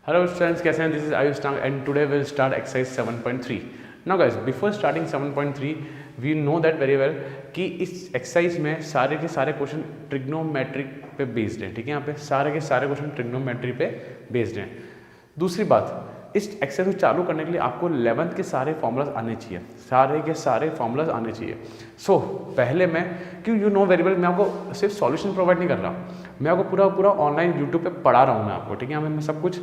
Hello students, कैसे हैं? This is Ayush Tang and today we'll start exercise 7.3. Now guys, before starting 7.3, we know that very well कि इस exercise में सारे के सारे क्वेश्चन ट्रिग्नोमेट्रिक पे बेस्ड हैं. ठीक है, यहाँ पे सारे के सारे क्वेश्चन ट्रिग्नोमेट्री पे बेस्ड हैं. दूसरी बात, इस एक्सरसाइज को चालू करने के लिए आपको 11th के सारे फॉर्मूलाज आने चाहिए, सारे के सारे फॉर्मूलाज आने चाहिए. सो पहले मैं क्यों यू नो वेरी वेल, मैं आपको सिर्फ सॉल्यूशन प्रोवाइड नहीं कर रहा, मैं आपको पूरा ऑनलाइन यूट्यूब पे पढ़ा रहा हूँ मैं आपको. ठीक है, मैं सब कुछ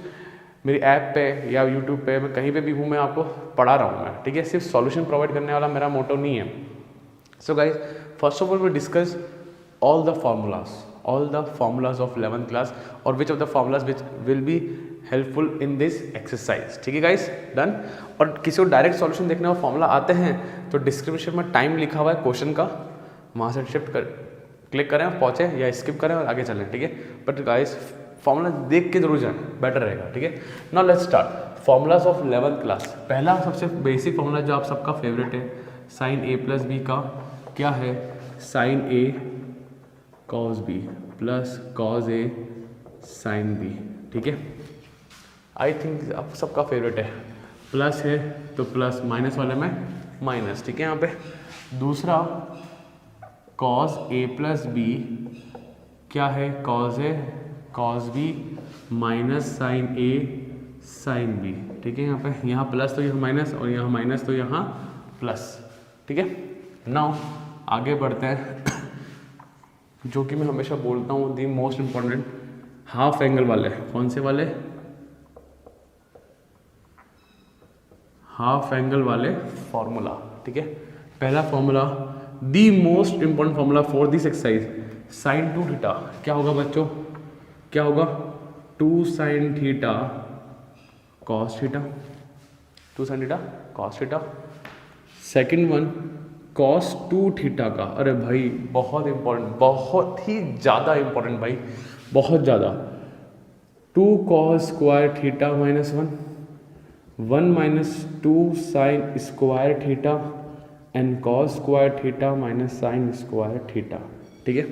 मेरी ऐप पे या यूट्यूब पे, मैं कहीं पे भी हूँ, मैं आपको पढ़ा रहा हूँ मैं. ठीक है, सिर्फ सॉल्यूशन प्रोवाइड करने वाला मेरा मोटो नहीं है. So guys, first of all we discuss all the formulas of 11th class or which of the formulas which will be helpful in this exercise. ठीक है गाइस, डन. और किसी को डायरेक्ट सॉल्यूशन देखने का फॉर्मूला आते हैं तो डिस्क्रिप्शन में टाइम लिखा हुआ है क्वेश्चन का, वहाँ से शिफ्ट कर क्लिक करें, पहुँचे या स्किप करें और आगे चलें. ठीक है, बट गाइस फॉर्मूला देख के जरूर जाएं, बेटर रहेगा. ठीक है, now let's start. Formulas of 11th class. पहला सबसे बेसिक फॉर्मूला जो आप सबका फेवरेट है, साइन ए प्लस बी का क्या है? Sign A cos B plus cos A sine B. ठीक है, आई थिंक आप सबका फेवरेट है. प्लस है तो प्लस, माइनस वाले में माइनस. ठीक है, यहाँ पे दूसरा कॉस ए प्लस बी क्या है? Cos A cos B minus sign A sine B. ठीक है, यहाँ पे यहाँ प्लस तो यहाँ माइनस और यहाँ माइनस तो यहाँ प्लस. ठीक है, नाउ आगे बढ़ते हैं. जो कि मैं हमेशा बोलता हूँ the most important, half angle वाले. कौन से वाले? हाफ एंगल वाले फॉर्मूला. ठीक है, पहला फॉर्मूला, the most important formula for this exercise, sine 2 theta. क्या होगा बच्चों? क्या होगा? 2 sine theta cos theta. 2 sine theta cos theta. Second one cos 2 theta का. अरे भाई बहुत इंपॉर्टेंट, बहुत ही ज़्यादा इंपॉर्टेंट भाई, बहुत ज़्यादा. 2 cos square theta minus 1 minus 2 sign square theta and cos square theta minus sign square theta. ठीक है,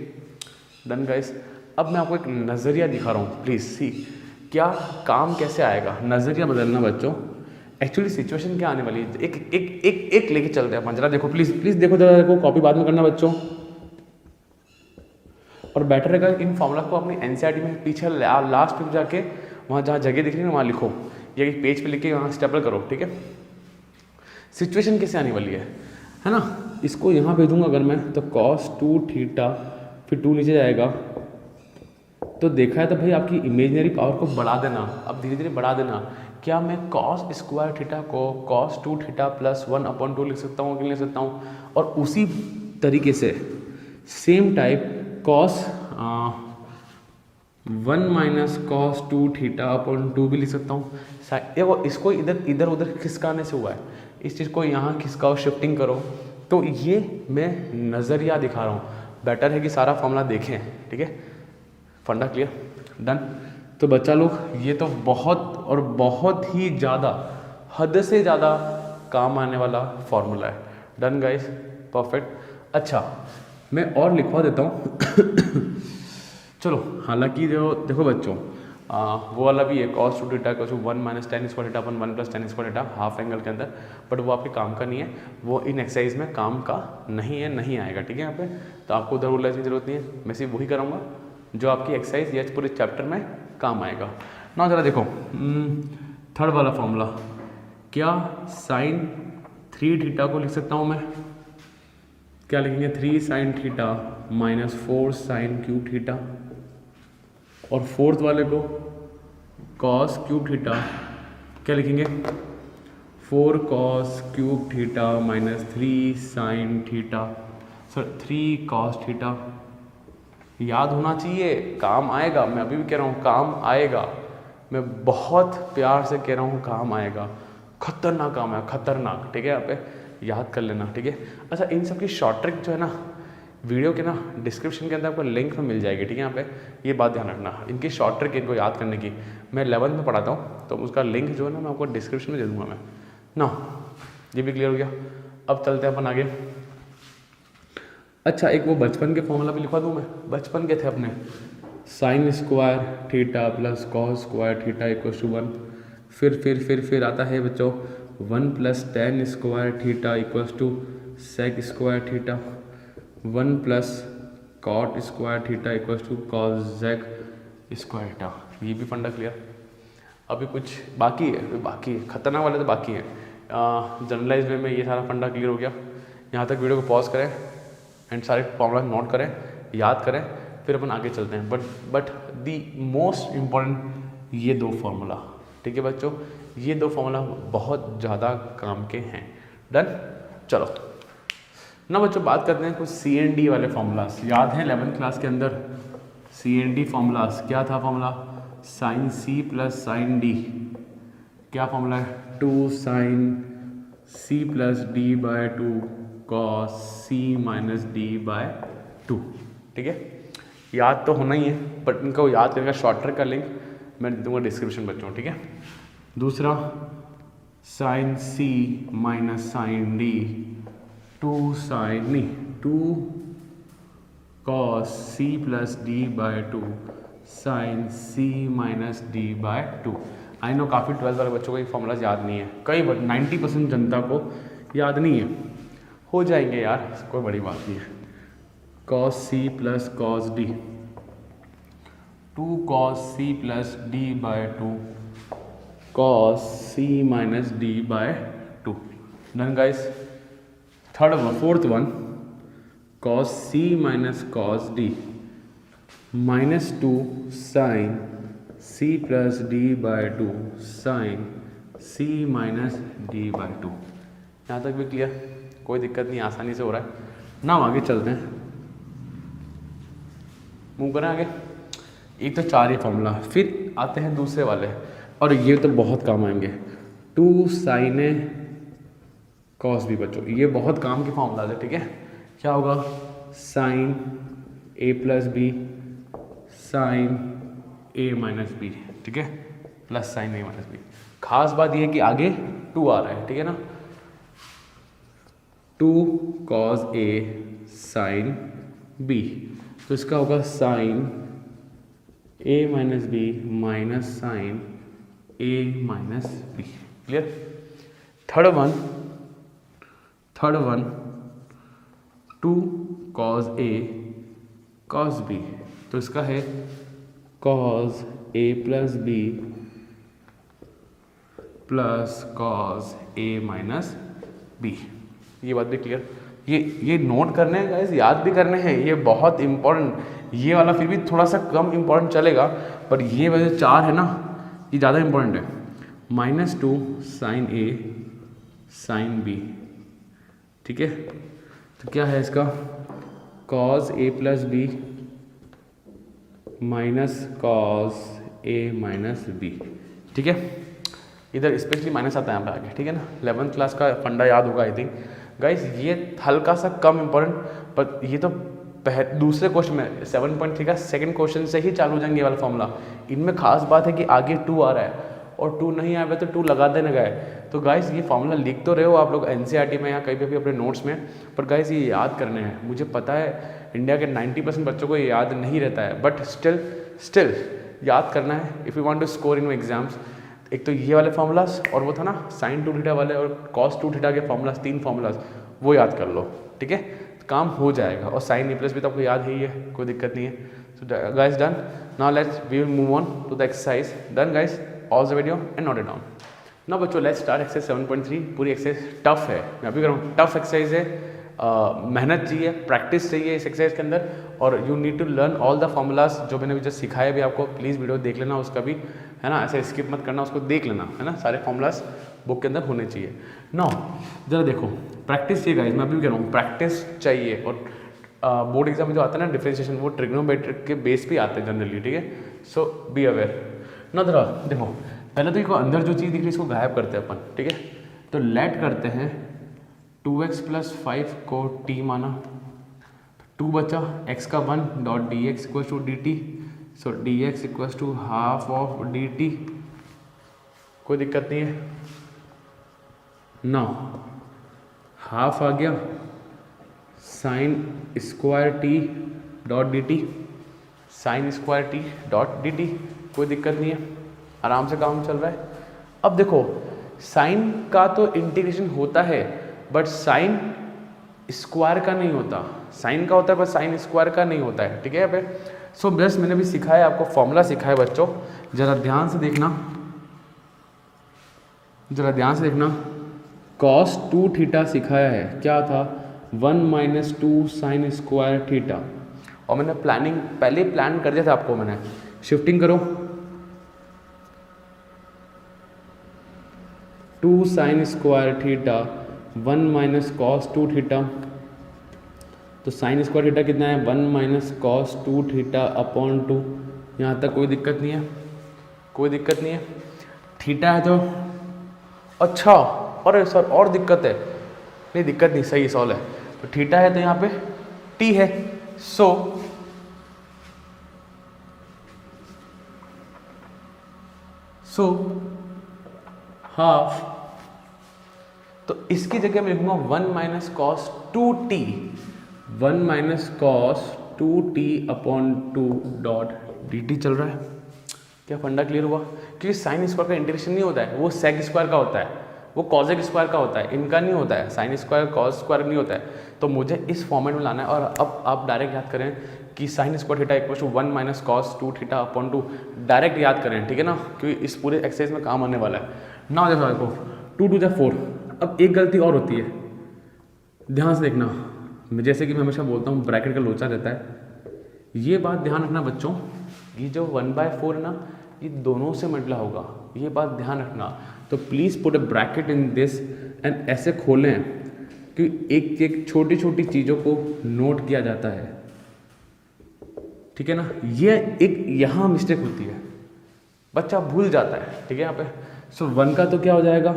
डन गाइस. अब मैं आपको एक नज़रिया दिखा रहा हूँ, प्लीज़ सी क्या काम कैसे आएगा. नज़रिया बदलना बच्चों. एक्चुअली सिचुएशन क्या आने वाली है, एक एक एक एक लेके चलते हैं. जरा देखो, प्लीज़ प्लीज़ देखो जरा, देखो कॉपी बाद में करना बच्चों. और बेटर रहेगा इन फॉर्मूला को अपनी एनसीईआरटी में पीछे लास्ट पे जाके वहाँ जहाँ जगह दिख रही है ना वहाँ लिखो, या पेज पे लिख के वहाँ स्टेपल करो. ठीक है, सिचुएशन कैसे आने वाली है ना. इसको यहाँ भेजूँगा अगर मैं, तो कॉस 2 थीटा, फिर 2 नीचे जाएगा तो देखा है तो भाई आपकी इमेजिनरी पावर को बढ़ा देना, अब धीरे धीरे बढ़ा देना. क्या मैं कॉस स्क्वायर थीटा को कॉस 2 थीटा प्लस 1/2 लिख सकता हूँ कि लिख सकता हूँ? और उसी तरीके से same type cos 1 minus cos 2 थीटा/2 भी लिख सकता हूँ. देखो इसको इधर उधर खिसकाने से हुआ है, इस चीज़ को यहाँ खिसकाओ, शिफ्टिंग करो. तो ये मैं नज़रिया दिखा रहा हूँ, बेटर है कि सारा फॉर्मूला देखें. ठीक है, फंडा क्लियर, डन. तो बच्चा लोग, ये तो बहुत और बहुत ही ज़्यादा, हद से ज़्यादा काम आने वाला फॉर्मूला है. Done guys, perfect. अच्छा, मैं और लिखवा देता हूँ. चलो, हालांकि जो देखो बच्चों, वो वाला भी है कॉस 2 थीटा को 1 माइनस टेन स्क्वायर थीटा अपन 1 plus tan square theta half angle के अंदर, बट वो आपके काम का नहीं है, वो इन एक्सरसाइज में काम का नहीं है, नहीं आएगा. ठीक है, यहाँ पे तो आपको उधर उलझने की जरूरत नहीं है, मैं सिर्फ वही कराऊंगा जो आपकी एक्सरसाइज या पूरे चैप्टर में काम आएगा. ना जरा देखो, थर्ड वाला फॉर्मूला क्या? साइन 3 थीटा को लिख सकता हूँ मैं, क्या लिखेंगे? 3 sine theta minus 4 sine cube theta. और फोर्थ वाले को कॉस क्यूब थीटा, क्या लिखेंगे? 4 cos cube theta minus 3 sine theta, sir 3 cos theta. याद होना चाहिए, काम आएगा. मैं अभी भी कह रहा हूँ काम आएगा, मैं बहुत प्यार से कह रहा हूँ काम आएगा. खतरनाक काम है, खतरनाक. ठीक है, यहाँ पे याद कर लेना. ठीक है, अच्छा इन सब की शॉर्ट ट्रिक जो है ना, वीडियो के ना डिस्क्रिप्शन के अंदर आपको लिंक में मिल जाएगी. ठीक है, यहाँ पे ये बात ध्यान रखना, इनकी शॉर्ट ट्रिक इनको याद करने की मैं 11th में पढ़ाता हूँ, तो उसका लिंक जो है ना मैं आपको डिस्क्रिप्शन में दे दूँगा मैं ना. ये भी क्लियर हो गया. अब चलते हैं अपन आगे. अच्छा, एक वो बचपन के फॉर्मूला भी लिखवा दूँ मैं, बचपन के थे अपने. Sine square theta plus cos square theta equals to 1। फिर आता है बच्चों 1 plus tan square theta equals to sec square theta, 1 plus cot square theta equals to cosec square theta. ये भी फंडा क्लियर। अभी कुछ बाकी है, खतरनाक वाले तो बाकी है। जनरलाइज वे में ये सारा फंडा क्लियर हो गया। यहाँ तक वीडियो को पॉज करें एंड सारे फॉर्मूला नोट करें, याद करें, फिर अपन आगे चलते हैं। बट दी मोस्ट इम्पॉर्टेंट ये दो फार्मूला, ठीक है बच्चों, ये दो फार्मूला बहुत ज़्यादा काम के हैं। डन, चलो ना बच्चों बात करते हैं कुछ CND वाले फार्मूलाज। याद हैं 11th क्लास के अंदर CND फार्मूलाज क्या था? Formula sine C plus sine D। क्या फार्मूला है? 2 sine C plus D by 2 cos C minus D by 2। ठीक है, याद तो होना ही है, बट इनको याद करने का शॉर्टकट का लिंक मैं दूंगा डिस्क्रिप्शन बच्चों। ठीक है, दूसरा sine C minus sine D 2 cos C plus D by 2 sine C minus D by 2। I know काफ़ी 12th वाले बच्चों को ये फॉर्मूलाज याद नहीं है, कई 90% जनता को याद नहीं है। हो जाएंगे यार, कोई बड़ी बात नहीं है। Cos C plus cos D 2 cos C plus D by 2 cos C minus D by 2। Done guys. Fourth one cos C minus cos D minus 2 sine C plus D by 2 sine C minus D by 2। यहाँ तक भी clear, कोई दिक्कत नहीं, आसानी से हो रहा है ना। हम आगे चलते हैं, मूव करें आगे। एक तो 4 ही फॉर्मूला, फिर आते हैं दूसरे वाले, और ये तो बहुत काम आएंगे। 2 साइन ए कॉस बी बच्चों, ये बहुत काम के फॉर्मूला है। ठीक है, क्या होगा? Sine A plus B sine A minus B. ठीक है, plus sine A minus B. खास बात ये है कि आगे 2 आ रहा है, ठीक है ना। 2 कॉस A साइन B, तो इसका होगा sine A minus B minus sine A minus B. Clear. Third one 2 cos A cos B, तो इसका है cos A plus B plus cos A minus B. ये बात भी क्लियर। ये नोट करने हैं गाइस, याद भी करने हैं, ये बहुत इंपॉर्टेंट। ये वाला फिर भी थोड़ा सा कम इंपॉर्टेंट चलेगा, पर ये वजह 4 है ना, ये ज़्यादा इंपॉर्टेंट है। Minus 2 sine A sine B। ठीक है, तो क्या है इसका? Cos A plus B minus cos A minus B. ठीक है, इधर स्पेशली माइनस आता है यहाँ पे आगे। ठीक है ना, 11th क्लास का फंडा याद होगा आई थिंक गाइस। ये हल्का सा कम इंपॉर्टेंट, पर ये तो दूसरे क्वेश्चन में 7.3 का सेकंड क्वेश्चन से ही चालू हो जाएंगे ये वाला फॉर्मूला। इनमें खास बात है कि आगे 2 आ रहा है, और 2 नहीं आया तो 2 लगा देना गए। तो गाइस ये फॉर्मूला लिख तो रहे हो आप लोग NCERT में या कहीं भी अपने नोट्स में, पर गाइस ये याद करने हैं। मुझे पता है इंडिया के 90% बच्चों को ये याद नहीं रहता है, बट स्टिल याद करना है if you want to score in exams. एक तो ये वाले फार्मूलाज, और वो था ना साइन 2 थीटा वाले और कॉस 2 थीटा के फार्मूलाज, 3 फार्मूलाज, वो याद कर लो। ठीक है, तो काम हो जाएगा। और साइन ए प्लस भी तो आपको याद ही है, कोई दिक्कत नहीं है। So guys done, now let's we will move on to the exercise. Done guys, pause the video and note it down. ना बच्चों लेट्स स्टार्ट एक्सरसाइज 7.3। पूरी एक्सरसाइज टफ है, मैं अभी कर रहा हूँ, टफ एक्सरसाइज है। मेहनत चाहिए, प्रैक्टिस चाहिए इस एक्सरसाइज के अंदर, और you need to learn all the formulas जो मैंने जस्ट सिखाया भी आपको। प्लीज़ वीडियो देख लेना उसका भी, है ना, ऐसे स्किप मत करना, उसको देख लेना, है ना। सारे फार्मूलाज बुक के अंदर होने चाहिए। नाउ जरा देखो, प्रैक्टिस चाहिए गाइस, मैं अभी भी कह रहा हूँ प्रैक्टिस चाहिए। और बोर्ड एग्जाम में जो आता है ना डिफरेंशिएशन, वो ट्रिग्नोमेट्रिक के बेस पे आते हैं जनरली। ठीक है, सो बी अवेयर ना। जरा देखो, पहले तो इसको अंदर जो चीज़ दिख रही है इसको गायब करते हैं अपन। ठीक है, तो लेट करते हैं 2x प्लस 5 को t माना, 2 बचा, x का 1 dot D X equals to D T. So D X equals to half of D T. कोई दिक्कत नहीं है ना, हाफ आ गया, sine square T dot D T, sine square T dot D T, कोई दिक्कत नहीं है, आराम से काम चल रहा है। अब देखो साइन का तो इंटीग्रेशन होता है बट साइन स्क्वायर का नहीं होता, साइन का होता है बट साइन स्क्वायर का नहीं होता है, ठीक है। यहाँ पे सो बस मैंने भी सिखाया आपको, फॉर्मूला सिखाया बच्चों, जरा ध्यान से देखना, जरा ध्यान से देखना। cos 2 थीटा सिखाया है, क्या था 1 - 2 साइन स्क्वायर थीटा, और मैंने प्लानिंग पहले प्लान कर दिया था आपको मैंने। शिफ्टिंग करो, 2 sign square theta 1 - cos 2 theta, तो साइन स्क्वायर थीटा कितना है 1 - cos 2 थीटा अपॉन 2, यहाँ तक कोई दिक्कत नहीं है, कोई दिक्कत नहीं है। थीटा है तो अच्छा, अरे सर और दिक्कत है, नहीं दिक्कत नहीं, सही सॉल्व है। तो थीटा है तो यहाँ पे टी है, सो हाफ, तो इसकी जगह मैं लिखूंगा 1 - cos 2t, 1 - cos 2t upon 2 dot D T चल रहा है। क्या फंडा क्लियर हुआ? क्योंकि साइन स्क्वायर का इंटीग्रेशन नहीं होता है, वो सेक स्क्वायर का होता है, वो कॉजेक स्क्वायर का होता है, इनका नहीं होता है, साइन स्क्वायर कॉस स्क्वायर नहीं होता है। तो मुझे इस फॉर्मेट में लाना है, और अब आप डायरेक्ट याद करें कि sine square theta equal to 1 - cos 2 theta upon 2, direct याद करें, ठीक है ना, क्योंकि इस पूरे एक्सरसाइज में काम आने वाला है ना। देखो 2 2 4, अब एक गलती और होती है, ध्यान से देखना, जैसे कि मैं हमेशा बोलता हूँ ब्रैकेट का लोचा रहता है, ये बात ध्यान रखना बच्चों, ये जो 1/4 है ना, ये दोनों से मल्टीप्लाई होगा, ये बात ध्यान रखना। तो please put a bracket in this and ऐसे खोलें कि एक एक छोटी छोटी चीज़ों को नोट किया जाता है, ठीक है ना। ये एक यहाँ मिस्टेक होती है, बच्चा भूल जाता है, ठीक है। यहाँ पे सो 1 का तो क्या हो जाएगा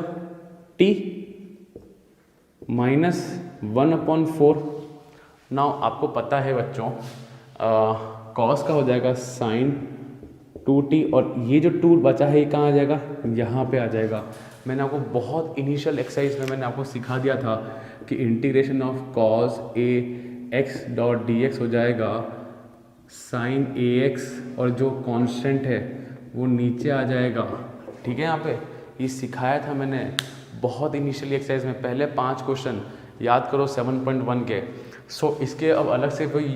t -1/4। नाउ आपको पता है बच्चों कॉस का हो जाएगा साइन 2t, और ये जो 2 बचा है ये कहाँ आ जाएगा, यहाँ पे आ जाएगा। मैंने आपको बहुत इनिशियल एक्सरसाइज में मैंने आपको सिखा दिया था कि integration of cos a x dot D x हो जाएगा साइन ax, और जो कांस्टेंट है वो नीचे आ जाएगा, ठीक है। यहाँ पे ये सिखाया था मैंने बहुत इनिशियली एक्सरसाइज में, पहले 5 क्वेश्चन याद करो 7.1 के। सो इसके अब अलग से कोई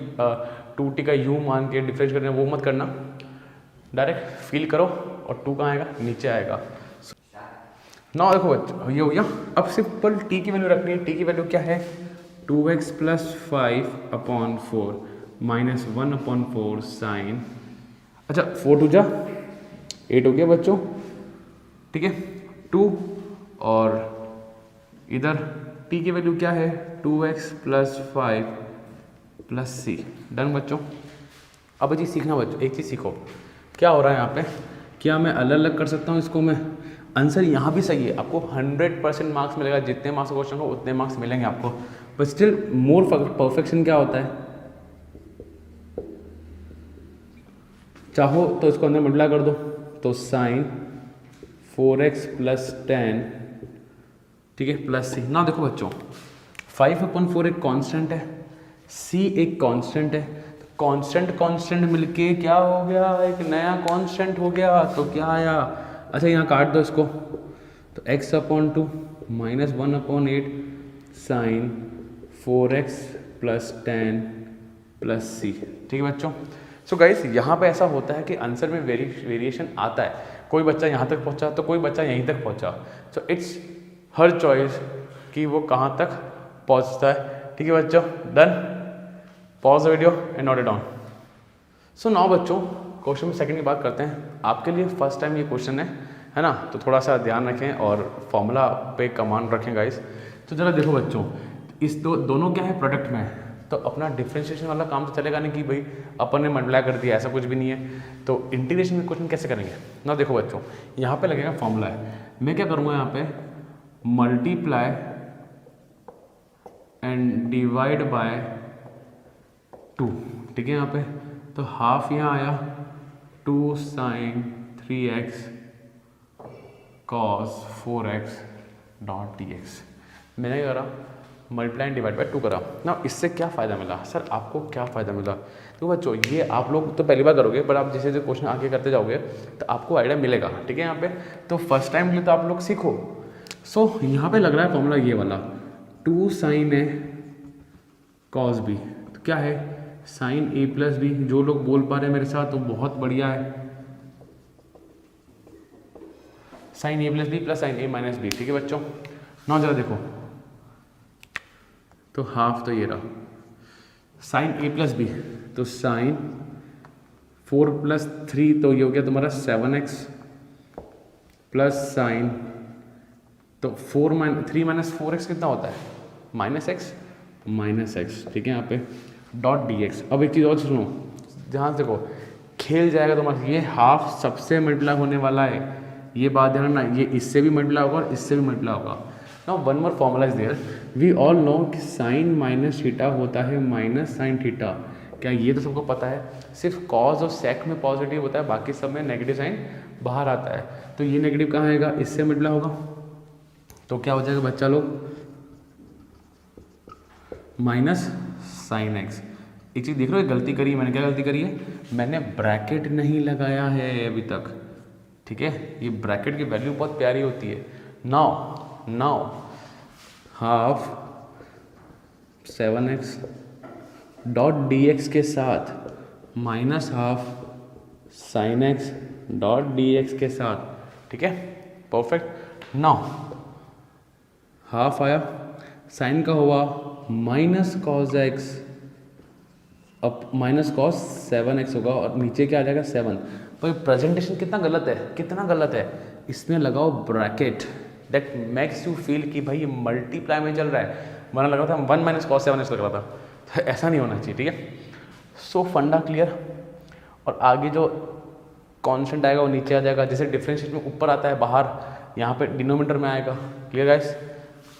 2t का u मान के डिफरेंस करना वो मत करना, डायरेक्ट फील करो, और 2 कहाँ आएगा, नीचे आएगा। ना देखो बच्चों ये हो गया। अब सिंपल t की वैल्यू रखनी है, t की वैल्यू क्या है 2x + 5/4 -1/4 साइन, अच्छा 4 2 जा 8 हो गया बच्चों, ठीक है 2, और इधर t की वैल्यू क्या है 2x + 5 + c, डन बच्चों। अब चीज़ सीखना बच्चों, एक चीज़ सीखो, क्या हो रहा है यहाँ पे, क्या मैं अलग अलग कर सकता हूँ इसको, मैं आंसर यहाँ भी सही है, आपको 100% मार्क्स मिलेगा, जितने मार्क्स क्वेश्चन हो उतने मार्क्स मिलेंगे आपको, बट स्टिल मोर परफेक्शन क्या होता है, चाहो तो इसको अंदर मल्टीप्लाई कर दो, तो साइन 4x + 10, ठीक है प्लस c। ना देखो बच्चों 5/4 एक कांस्टेंट है, c एक कांस्टेंट है, कांस्टेंट कांस्टेंट मिलके क्या हो गया, एक नया कांस्टेंट हो गया, तो क्या आया, अच्छा यहाँ काट दो इसको, तो x/2 -1/8 साइन 4x + 10 + c, ठीक है बच्चों। सो गाइस यहाँ पे ऐसा होता है कि आंसर में वेरिएशन आता है, कोई बच्चा यहाँ तक पहुँचा तो कोई बच्चा यहीं तक पहुँचा, सो इट्स हर चॉइस कि वो कहाँ तक पहुँचता है, ठीक है बच्चों, done. Pause the video and note it down. So now बच्चों क्वेश्चन में सेकंड की बात करते हैं, आपके लिए फर्स्ट टाइम ये क्वेश्चन है ना, तो थोड़ा सा ध्यान रखें और फॉर्मूला पे कमांड रखें गाइस। तो जरा देखो बच्चों, इस दोनों क्या है प्रोडक्ट में, तो अपना डिफ्रेंशिएशन वाला काम तो चलेगा नहीं कि भाई अपन ने मल्टीप्लाई कर दिया, ऐसा कुछ भी नहीं है। तो इंटीग्रेशन में क्वेश्चन कैसे करेंगे ना, देखो बच्चों यहाँ पे लगेगा फॉर्मूला है, मैं क्या करूँगा यहाँ पे मल्टीप्लाई एंड डिवाइड बाय 2, ठीक है यहाँ पे, तो हाफ यहाँ आया 2 sign 3x cos 4x dot dx। मैंने क्या करा मल्टीप्लाई एंड डिवाइड बाय 2 करा ना। इससे क्या फ़ायदा मिला सर, आपको क्या फ़ायदा मिला? तो बच्चों ये आप लोग तो पहली बार करोगे, पर आप जैसे जैसे क्वेश्चन आगे करते जाओगे तो आपको आइडिया मिलेगा, ठीक है। यहाँ पे तो फर्स्ट टाइम के लिए तो आप लोग सीखो। सो यहाँ पे लग रहा है फॉर्मूला ये वाला 2 sin A cos B, तो क्या है sin A प्लस बी। जो लोग बोल पा रहे हैं मेरे साथ तो बहुत बढ़िया है, sin A प्लस बी प्लस sin A माइनस बी, ठीक है बच्चों। ना जरा देखो तो हाफ तो ये रहा sin A प्लस बी, तो sin 4 प्लस 3 तो ये हो गया तुम्हारा 7x प्लस sin तो 3 माइनस 4x कितना होता है माइनस एक्स, ठीक है। यहाँ पे डॉट dx। अब एक चीज़ और सुनो, ध्यान से देखो, खेल जाएगा तुम्हारा। ये हाफ सबसे मल्टीप्लाई होने वाला है, ये बात ध्यान रखना। ये इससे भी मल्टीप्लाई होगा और इससे भी मल्टीप्लाई होगा। Now one more formula is there, we all know कि साइन माइनस थीटा होता है माइनस साइन थीटा। क्या ये तो सबको पता है? सिर्फ कॉज और सेक में पॉजिटिव होता है, बाकी सब में नेगेटिव साइन बाहर आता है। तो ये नेगेटिव कहाँ आएगा? इससे मल्टीप्लाई होगा, तो क्या हो जाएगा बच्चा लोग माइनस साइन एक्स। एक चीज़ देख रहे हो, गलती करी है मैंने। क्या गलती करी है? मैंने ब्रैकेट नहीं लगाया है अभी तक, ठीक है। ये ब्रैकेट की वैल्यू बहुत प्यारी होती है। Now half 7x dot dx के साथ minus half sine x dot dx के साथ, ठीक है, परफेक्ट। नाउ हाफ आया, साइन का हुआ माइनस कॉस एक्स, अब माइनस कॉस 7x होगा और नीचे क्या आ जाएगा 7। पर प्रेजेंटेशन कितना गलत है। इसमें लगाओ bracket, that makes you feel कि भाई ये मल्टीप्लाई में चल रहा है, वरना लग रहा था 1 माइनस कॉस 7x लग रहा था। तो ऐसा नहीं होना चाहिए, ठीक है। सो फंडा क्लियर। और आगे जो कॉन्स्टेंट आएगा वो नीचे आ जाएगा, जैसे डिफरेंशिएट में ऊपर आता है बाहर, यहाँ पे डिनोमिनेटर में आएगा। Clear guys?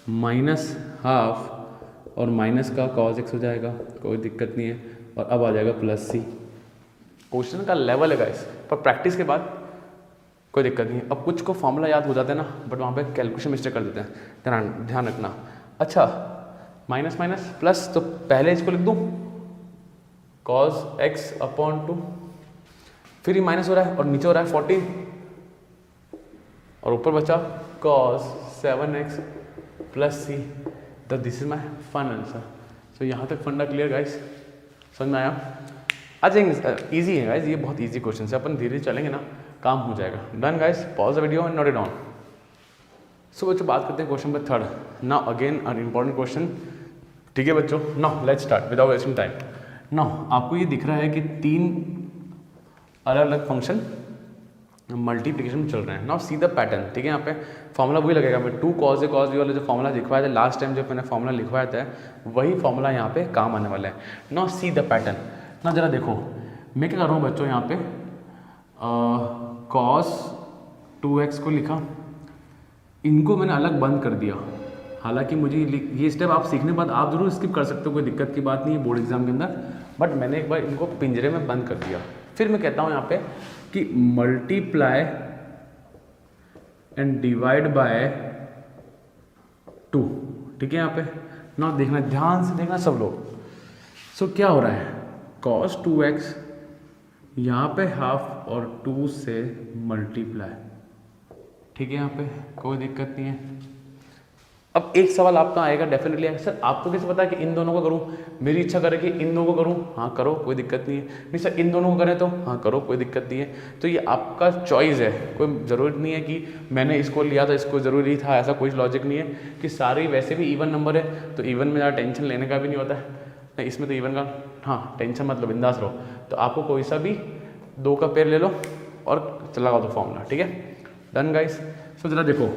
माइनस हाफ और माइनस का कॉस एक्स हो जाएगा, कोई दिक्कत नहीं है। और अब आ जाएगा प्लस सी। क्वेश्चन का लेवल है गाइस, पर प्रैक्टिस के बाद कोई दिक्कत नहीं है। अब कुछ को फॉर्मूला याद हो जाता है ना, बट वहाँ पे कैलकुलेशन मिस्टेक कर देते हैं, ध्यान रखना। अच्छा, माइनस माइनस प्लस, तो पहले इसको लिख दूँ कॉस एक्स अपॉन 2, फिर ये माइनस हो रहा है और नीचे हो रहा है 14 और ऊपर बचा कॉस 7x प्लस सी। तो this is my final answer. So यहाँ तक फंडा क्लियर गाइस, समझ में आया? आ जाएंगे, ईजी है गाइस, ये बहुत ईजी क्वेश्चन है, अपन धीरे चलेंगे ना काम हो जाएगा। Done guys, pause the video and note it down. So बच्चों बात करते हैं question number 3। Now again an important question, ठीक है बच्चों। Now let's start without wasting time. Now आपको ये दिख रहा है कि 3 अलग अलग फंक्शन मल्टीप्लिकेशन में चल रहे हैं। नाउ सी द पैटर्न, ठीक है। यहाँ पे फॉर्मूला वही लगेगा, मैं 2 cos A cos B वाला जो फॉर्मूला लिखवाया था लास्ट टाइम, जो मैंने फॉर्मूला लिखवाया था वही फॉर्मूला यहाँ पे काम आने वाला है। Now see the pattern. ना जरा देखो मैं क्या कर रहा हूँ बच्चों, यहाँ पे cos 2x को लिखा, इनको मैंने अलग बंद कर दिया। हालांकि मुझे ये स्टेप आप सीखने के बाद आप जरूर स्किप कर सकते हो, कोई दिक्कत की बात नहीं है बोर्ड एग्जाम के अंदर, बट मैंने एक बार इनको पिंजरे में बंद कर दिया। फिर मैं कहता हूँ यहाँ पे कि मल्टीप्लाई एंड डिवाइड बाय 2, ठीक है। यहाँ पे ना देखना, ध्यान से देखना सब लोग। सो क्या हो रहा है, cos 2x यहाँ पे हाफ और 2 से मल्टीप्लाई, ठीक है। यहाँ पे कोई दिक्कत नहीं है। अब एक सवाल आपका आएगा डेफिनेटली, सर आपको कैसे पता है कि इन दोनों को करूं? मेरी इच्छा करे कि इन दोनों को करूं, हाँ करो, कोई दिक्कत नहीं है। नहीं सर इन दोनों को करें तो हाँ करो, कोई दिक्कत नहीं है। तो ये आपका चॉइस है, कोई ज़रूरत नहीं है कि मैंने इसको लिया था इसको ज़रूरी था, ऐसा कोई लॉजिक नहीं है। कि सारे वैसे भी इवन नंबर है, तो इवन में ज़्यादा टेंशन लेने का भी नहीं होता है। नहीं इसमें तो इवन का हाँ टेंशन मतलब बिंदास रहो। तो आपको कोई सा भी 2 का पेयर ले लो और चला दो फॉर्मूला, ठीक है। Done guys. सो जरा देखो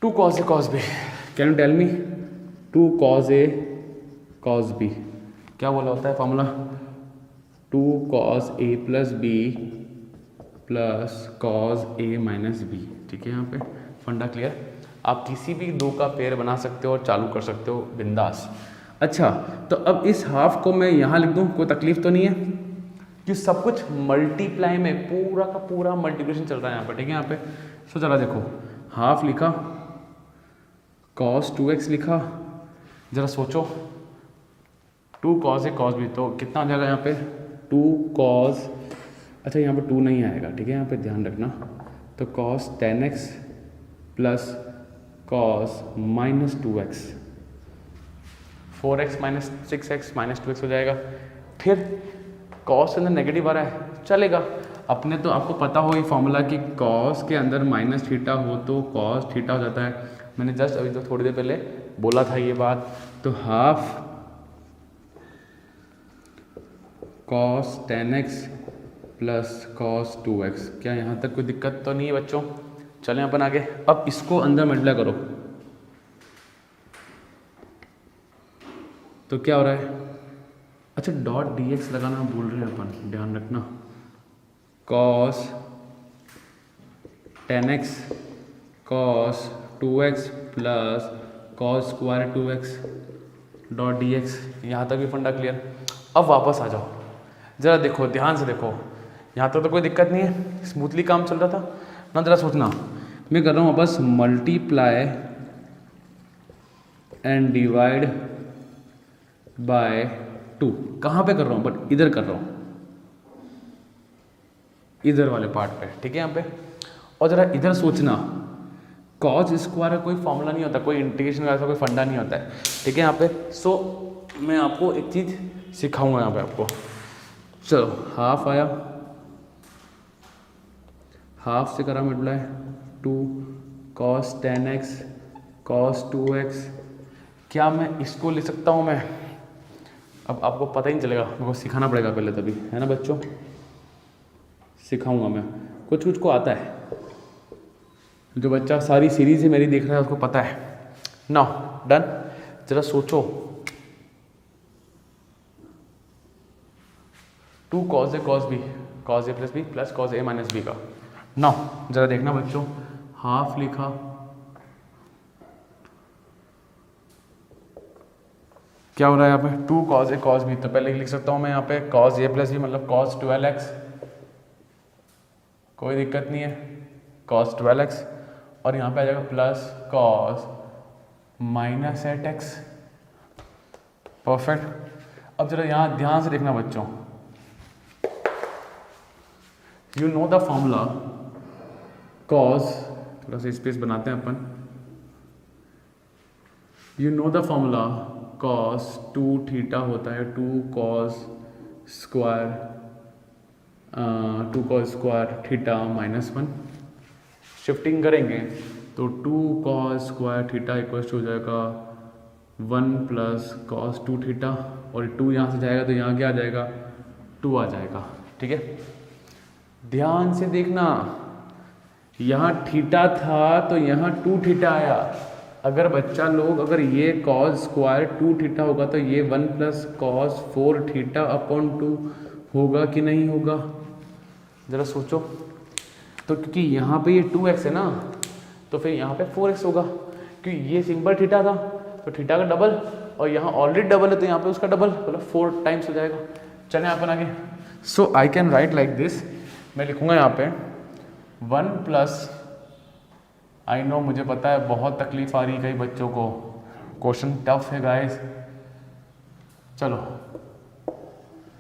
2 cos A cos B, can you tell me 2 cos A cos B क्या बोला होता है formula? 2 cos A plus B plus cos A minus B, ठीक है। यहाँ पे फंडा क्लियर। आप किसी भी 2 का पेयर बना सकते हो और चालू कर सकते हो बिंदास। अच्छा तो अब इस हाफ को मैं यहाँ लिख दूँ, कोई तकलीफ तो नहीं है कि सब कुछ मल्टीप्लाई में पूरा का पूरा मल्टीप्लिकेशन चल रहा है यहाँ पर, ठीक है। यहाँ पे सो चला देखो हाफ लिखा cos 2x लिखा, ज़रा सोचो 2 cos A cos B, तो कितना आ जाएगा यहाँ पे 2 cos, अच्छा यहाँ पे 2 नहीं आएगा, ठीक है, यहाँ पे ध्यान रखना, तो cos 10x plus cos minus 2x, 4x minus 6x minus 2x हो जाएगा। फिर cos के अंदर नेगेटिव आ रहा है, चलेगा, अपने तो आपको पता हो ये फॉर्मूला कि cos के अंदर माइनस थीटा हो तो cos थीटा हो जाता है, मैंने जस्ट अभी तो थोड़ी देर पहले बोला था ये बात। तो half cos 10x plus cos 2x, क्या यहाँ तक कोई दिक्कत तो नहीं है बच्चों? चलें अपन आगे। अब इसको अंदर मल्टीप्लाई करो तो क्या हो रहा है, अच्छा डॉट dx लगाना भूल रहे हैं अपन, ध्यान रखना, cos 10x cos 2x plus cos square 2x dot dx, यहाँ तक भी फंडा क्लियर। अब वापस आ जाओ, ज़रा देखो ध्यान से देखो, यहाँ तक तो कोई दिक्कत नहीं है, स्मूथली काम चल रहा था ना। ज़रा सोचना, मैं कर रहा हूँ वापस मल्टीप्लाई एंड डिवाइड बाय 2, कहाँ पे कर रहा हूँ, बट इधर कर रहा हूँ, इधर वाले पार्ट पे, ठीक है यहाँ पे। और ज़रा इधर सोचना, कॉस स्क्वायर का कोई फॉर्मूला नहीं होता, कोई इंटीग्रेशन का ऐसा कोई फंडा नहीं होता है, ठीक है यहाँ पे। सो मैं आपको एक चीज़ सिखाऊंगा यहाँ पे आपको। चलो हाफ आया, हाफ से करा multiply 2 cos 10x cos 2x, क्या मैं इसको ले सकता हूँ मैं? अब आपको पता ही नहीं चलेगा, मेरे को सिखाना पड़ेगा पहले तभी, है ना बच्चों, सिखाऊंगा मैं, कुछ कुछ को आता है, जो बच्चा सारी सीरीज ही मेरी देख रहा है उसको पता है। नाउ डन, जरा सोचो 2 cos A cos B cos A plus B plus cos A minus B का। नाउ जरा देखना बच्चों, हाफ लिखा, क्या हो रहा है यहाँ पे 2 cos A cos B, तो पहले लिख सकता हूँ मैं यहाँ पे cos A प्लस बी मतलब cos 12x, कोई दिक्कत नहीं है, cos 12x, और यहाँ पे आ जाएगा plus cos minus 8x, perfect. अब जरा यहाँ ध्यान से देखना बच्चों, you know the formula cos, थोड़ा सा स्पेस बनाते हैं अपन, you know the formula cos 2 theta होता है 2 cos square theta minus 1, shifting करेंगे तो 2 cos स्क्वायर थीटा इक्वल हो जाएगा 1 प्लस cos 2 थीटा, और 2 यहाँ से जाएगा तो यहाँ क्या आ जाएगा 2 आ जाएगा, ठीक है। ध्यान से देखना, यहाँ थीटा था तो यहाँ 2 थीटा आया, अगर बच्चा लोग अगर ये cos स्क्वायर 2 थीटा होगा तो ये 1 प्लस cos 4 थीटा अपॉन 2 होगा कि नहीं होगा, ज़रा सोचो। तो क्योंकि यहाँ पे ये 2x है ना, तो फिर यहाँ पे 4x होगा, क्योंकि ये सिंपल थीटा था तो थीटा का डबल, और यहाँ ऑलरेडी डबल है तो यहाँ पे उसका डबल, मतलब 4 टाइम्स हो जाएगा। चलें अपन आगे। So I can write like this, मैं लिखूँगा यहाँ पे 1 प्लस, आई नो मुझे पता है बहुत तकलीफ आ रही है कई बच्चों को, क्वेश्चन टफ है गाइस, चलो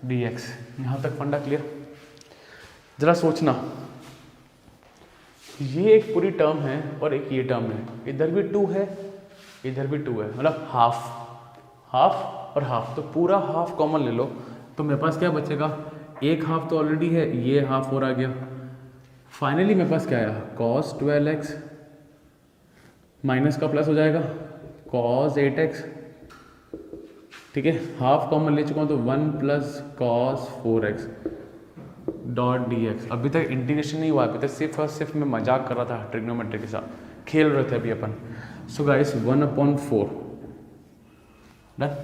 dx, यहाँ तक फंडा क्लियर। ज़रा सोचना, ये एक पूरी टर्म है और एक ये टर्म है, इधर भी 2 है इधर भी 2 है, मतलब हाफ हाफ और हाफ, तो पूरा हाफ कॉमन ले लो तो मेरे पास क्या बचेगा, एक हाफ तो ऑलरेडी है, ये हाफ और आ गया, फाइनली मेरे पास क्या आया cos 12x माइनस का प्लस हो जाएगा cos 8x, ठीक है, हाफ कॉमन ले चुका हूँ तो 1 plus cos 4x dot dx। अभी तक इंटीग्रेशन नहीं हुआ, अभी तक सिर्फ और सिर्फ मैं मजाक कर रहा था, ट्रिग्नोमेट्री के साथ खेल रहे थे अभी अपन। So guys 1/4 done,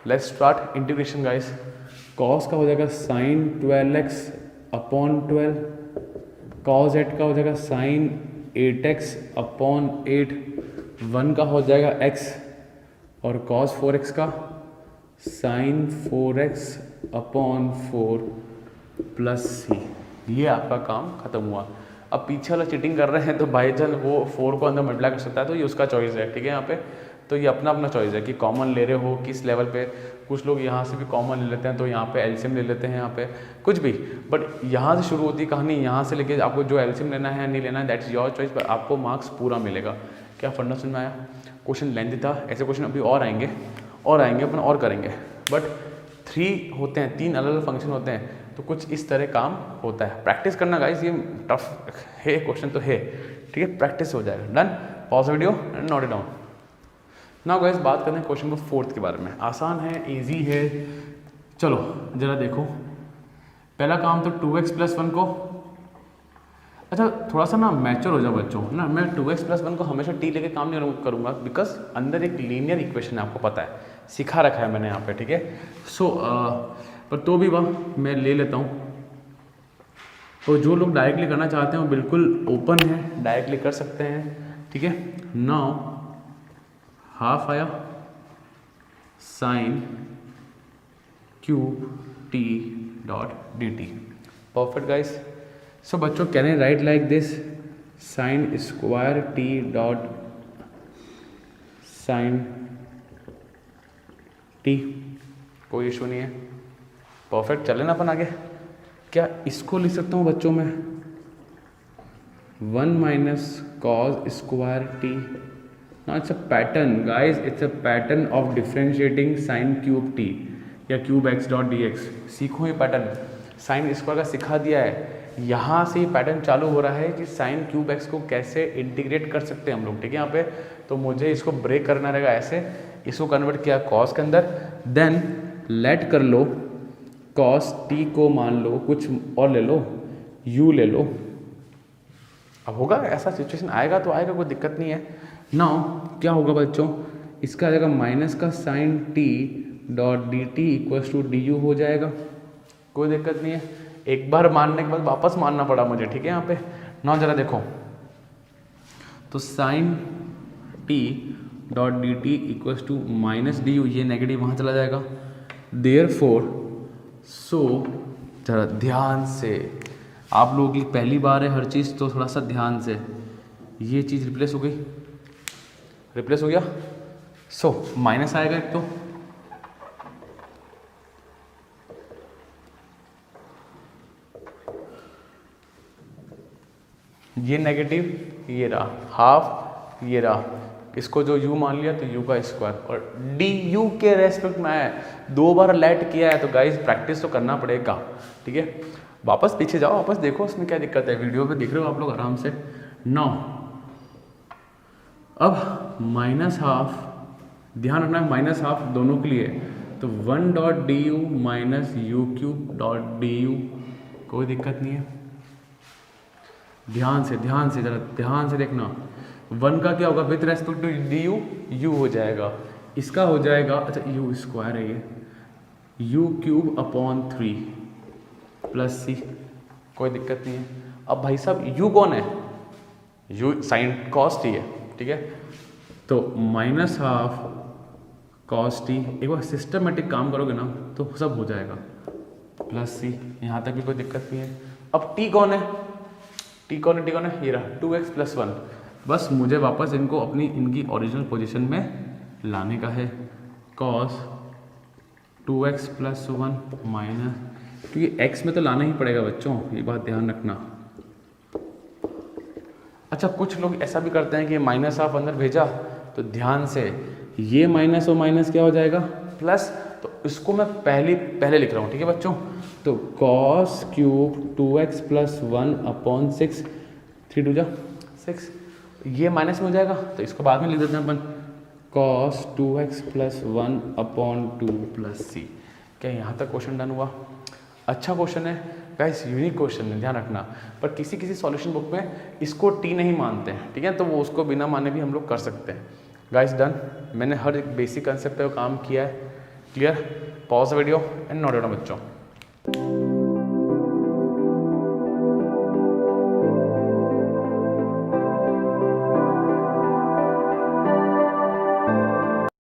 let's start integration guys. cos का हो जाएगा sin 12x अपॉन 12, cos 8 का हो जाएगा sin 8x अपॉन 8, 1 का हो जाएगा x, और cos 4x का sin 4x upon 4 plus c। ये आपका काम खत्म हुआ। अब पीछे वाला चीटिंग कर रहे हैं तो बाई चांस वो 4 को अंदर मल्टीप्लाई कर सकता है, तो ये उसका चॉइस है, ठीक है। यहाँ पे तो ये अपना अपना चॉइस है कि कॉमन ले रहे हो किस लेवल पे। कुछ लोग यहाँ से भी कॉमन ले लेते हैं, तो यहाँ पे एलसीएम ले लेते हैं, यहाँ पे कुछ भी, बट यहाँ से शुरू होती है कहानी। यहाँ से लेके आपको जो एलसीएम लेना है नहीं लेना है दैट्स योर चॉइस, पर आपको मार्क्स पूरा मिलेगा। क्या फंडा समझ में आया? क्वेश्चन लेंथी था, ऐसे क्वेश्चन अभी और आएंगे अपन और करेंगे, बट 3 होते हैं, 3 अलग अलग फंक्शन होते हैं, तो कुछ इस तरह काम होता है। प्रैक्टिस करना गाइस, ये टफ है क्वेश्चन तो है, ठीक है, प्रैक्टिस हो जाएगा। Done, pause video and note it down. Now guys बात करते हैं क्वेश्चन नंबर 4 के बारे में। आसान है, इजी है, चलो जरा देखो। पहला काम तो 2x + 1 को, अच्छा थोड़ा सा ना मैच्योर हो जाओ बच्चों ना, मैं 2x + 1 को हमेशा t लेके काम नहीं करूँगा, बिकॉज अंदर एक लीनियर इक्वेशन है, आपको पता है, सिखा रखा है मैंने यहाँ पे, ठीक है। सो पर तो भी वह मैं ले लेता हूँ। तो जो लोग डायरेक्टली करना चाहते हैं वो बिल्कुल ओपन है, डायरेक्टली कर सकते हैं, ठीक है। नाउ हाफ आया sine cube t dot dt, perfect guys. So बच्चों can I write like this, sine square t dot sine t, कोई इशू नहीं है, परफेक्ट। चले ना अपन आगे। क्या इसको लिख सकता हूँ बच्चों में 1 - cos square t। Now it's a pattern guys, it's a pattern of differentiating sin cube t या cube x dot dx। सीखो ये पैटर्न, साइन स्क्वायर का सिखा दिया है, यहाँ से ही पैटर्न चालू हो रहा है कि साइन क्यूब एक्स को कैसे इंटीग्रेट कर सकते हैं हम लोग, ठीक है। यहाँ पे तो मुझे इसको ब्रेक करना रहेगा ऐसे, इसको कन्वर्ट किया कॉस के अंदर, देन लेट कर लो कॉस टी को, मान लो कुछ और ले लो, यू ले लो। अब होगा ऐसा सिचुएशन, आएगा तो आएगा, कोई दिक्कत नहीं है। नाउ क्या होगा बच्चों, इसका आ जाएगा माइनस का sine T dot D T equals to D U हो जाएगा, कोई दिक्कत नहीं है। एक बार मानने के बाद वापस मानना पड़ा मुझे, ठीक है। यहाँ पे नाउ जरा देखो, तो sine T dot D T equals to minus D U, ये नेगेटिव वहाँ चला जाएगा, देयरफॉर सो जरा ध्यान से, आप लोगों की पहली बार है हर चीज़, तो थोड़ा सा ध्यान से, ये चीज़ रिप्लेस हो गई, रिप्लेस हो गया। सो माइनस आएगा एक, तो ये नेगेटिव, ये रहा हाफ, ये रहा, इसको जो u मान लिया तो u का स्क्वायर, और du के रेस्पेक्ट में है, 2 बार लेट किया है, तो गाइस प्रैक्टिस तो करना पड़ेगा, ठीक है। वापस पीछे जाओ, वापस देखो उसमें क्या दिक्कत है, वीडियो पे देख रहे हो आप लोग आराम से। नाउ अब माइनस हाफ, ध्यान रखना माइनस हाफ दोनों के लिए, तो 1 dot D you minus u cube dot D you, कोई दिक्कत नहीं है। ध्यान से जरा ध्यान से देखना, 1 का क्या होगा with respect to D U, U हो जाएगा, इसका हो जाएगा, अच्छा यू स्क्वायर है ये, यू क्यूब अपॉन 3 प्लस सी, कोई दिक्कत नहीं है। अब भाई साहब यू कौन है, यू साइन कॉस टी है, ठीक है। तो माइनस हाफ कॉस टी, एक बार सिस्टमेटिक काम करोगे ना तो सब हो जाएगा, प्लस सी, यहाँ तक भी कोई दिक्कत नहीं है। अब टी कौन है, टी कौन है, ये रहा 2x + 1। बस मुझे वापस इनको अपनी इनकी ओरिजिनल पोजीशन में लाने का है, cos 2x + 1 माइनस, क्योंकि x में तो लाना ही पड़ेगा बच्चों, ये बात ध्यान रखना। अच्छा कुछ लोग ऐसा भी करते हैं कि माइनस हाफ अंदर भेजा, तो ध्यान से ये माइनस और माइनस क्या हो जाएगा प्लस, तो इसको मैं पहले लिख रहा हूँ, ठीक है बच्चों। तो cos क्यूब 2x + 1 अपॉन 6, 3 2 6, ये माइनस में हो जाएगा, तो इसको बाद में लिख देते हैं अपन, cos 2x + 1 अपॉन 2 प्लस सी। क्या यहाँ तक क्वेश्चन डन हुआ? अच्छा क्वेश्चन है गाइस, यूनिक क्वेश्चन है, ध्यान रखना। पर किसी सॉल्यूशन बुक में इसको टी नहीं मानते हैं, ठीक है, तो वो उसको बिना माने भी हम लोग कर सकते हैं। गाइस डन, मैंने हर एक बेसिक कंसेप्ट पे काम किया है, clear. Pause video and note down बच्चों।